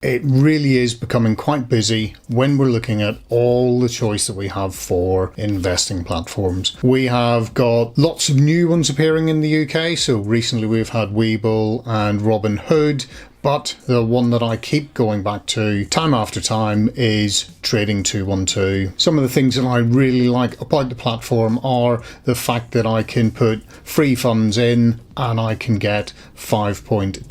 It really is becoming quite busy when we're looking at all the choice that we have for investing platforms. We have got lots of new ones appearing in the UK. So recently we've had Webull and Robinhood. But the one that I keep going back to time after time is Trading212. Some of the things that I really like about the platform are the fact that I can put free funds in and I can get 5.2%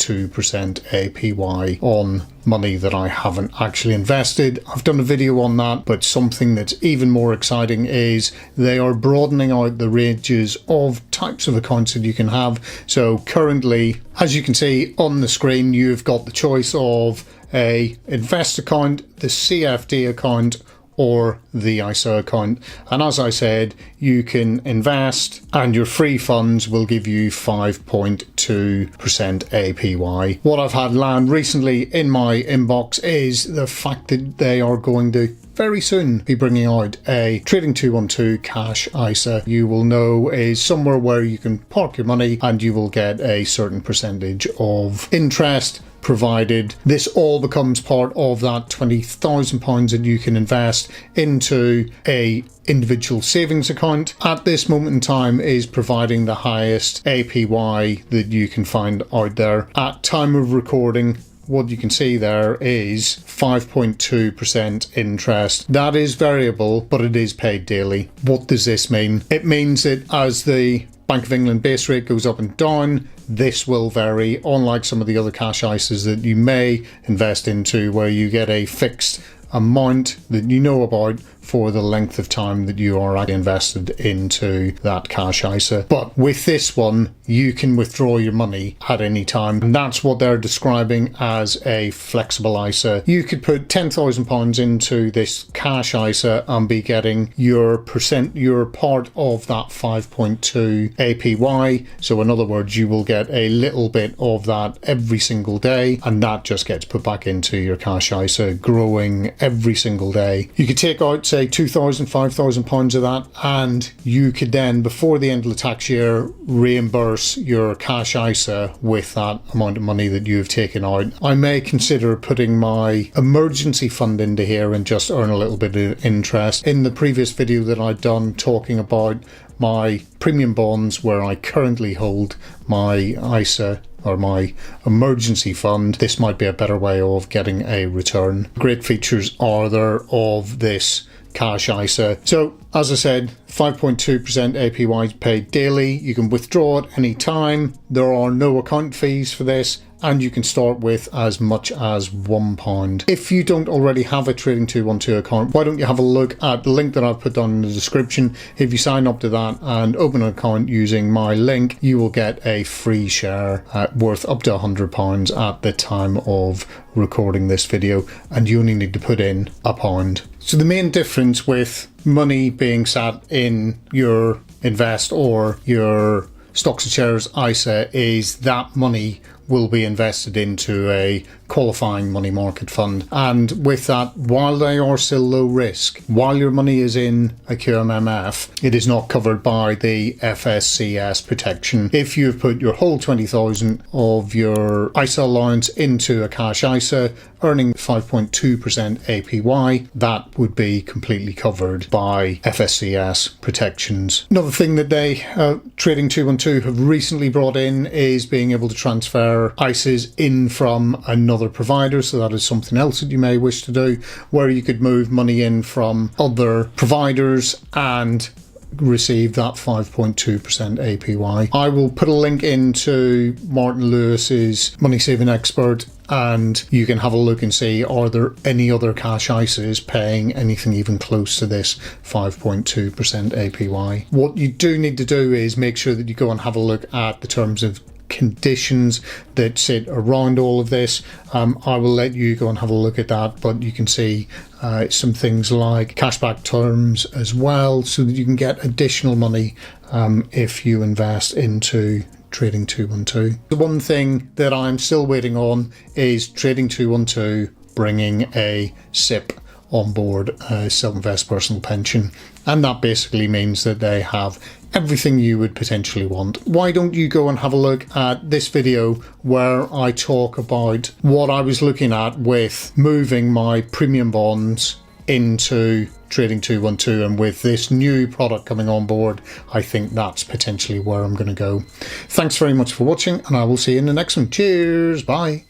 APY on money that I haven't actually invested. I've done a video on that, but something that's even more exciting is they are broadening out the ranges of types of accounts that you can have. So currently, as you can see on the screen, you've got the choice of a invest account, the CFD account, or the ISA account. And as I said, you can invest and your free funds will give you 5.2% APY. What I've had land recently in my inbox is the fact that they are going to very soon be bringing out a Trading212 Cash ISA. You will know is somewhere where you can park your money and you will get a certain percentage of interest, provided this all becomes part of that £20,000 that you can invest into a individual savings account. At this moment in time is providing the highest APY that you can find out there. At time of recording, what you can see there is 5.2% interest. That is variable, but it is paid daily. What does this mean? It means that as the Bank of England base rate goes up and down, this will vary, unlike some of the other cash ISAs that you may invest into where you get a fixed amount that you know about for the length of time that you are actually invested into that cash ISA. But with this one, you can withdraw your money at any time. And that's what they're describing as a flexible ISA. You could put £10,000 into this cash ISA and be getting your part of that 5.2 APY. So in other words, you will get a little bit of that every single day, and that just gets put back into your cash ISA, growing every single day. You could take out, say, £2,000, £5,000 of that, and you could then, before the end of the tax year, reimburse your cash ISA with that amount of money that you've taken out. I may consider putting my emergency fund into here and just earn a little bit of interest. In the previous video that I'd done talking about my premium bonds, where I currently hold my ISA or my emergency fund, this might be a better way of getting a return. Great features are there of this cash ISA. So as I said, 5.2% APY paid daily. You can withdraw at any time. There are no account fees for this, and you can start with as much as £1. If you don't already have a Trading212 account, why don't you have a look at the link that I've put down in the description. If you sign up to that and open an account using my link, you will get a free share worth up to £100 at the time of recording this video, and you only need to put in £1. So the main difference with money being sat in your invest or your stocks and shares ISA is that money will be invested into a qualifying money market fund. And with that, while they are still low risk, while your money is in a QMMF, it is not covered by the FSCS protection. If you've put your whole 20,000 of your ISA allowance into a cash ISA, earning 5.2% APY, that would be completely covered by FSCS protections. Another thing that they, Trading212, have recently brought in is being able to transfer ISAs in from another provider. So that is something else that you may wish to do, where you could move money in from other providers and receive that 5.2% APY. I will put a link into Martin Lewis's Money Saving Expert, and you can have a look and see, are there any other cash ISAs paying anything even close to this 5.2% APY. What you do need to do is make sure that you go and have a look at the terms of conditions that sit around all of this. I will let you go and have a look at that, but you can see some things like cashback terms as well, so that you can get additional money if you invest into Trading212. The one thing that I'm still waiting on is Trading212 bringing a SIP on board a self-invest personal pension. And that basically means that they have everything you would potentially want. Why don't you go and have a look at this video where I talk about what I was looking at with moving my premium bonds into Trading 212, and with this new product coming on board, I think that's potentially where I'm going to go. Thanks very much for watching, and I will see you in the next one. Cheers, bye.